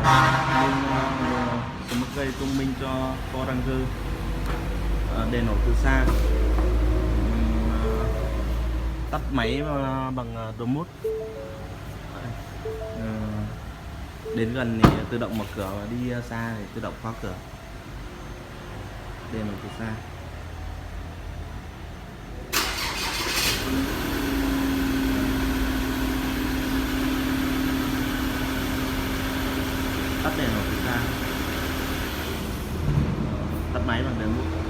Smart gây thông minh cho Ford Ranger, đèn nổ từ xa, tắt máy bằng remote. Đến gần thì tự động mở cửa, và đi xa thì tự động khóa cửa. Đèn nổ từ xa. Tắt đèn nổ từ xa, tắt máy bằng remote.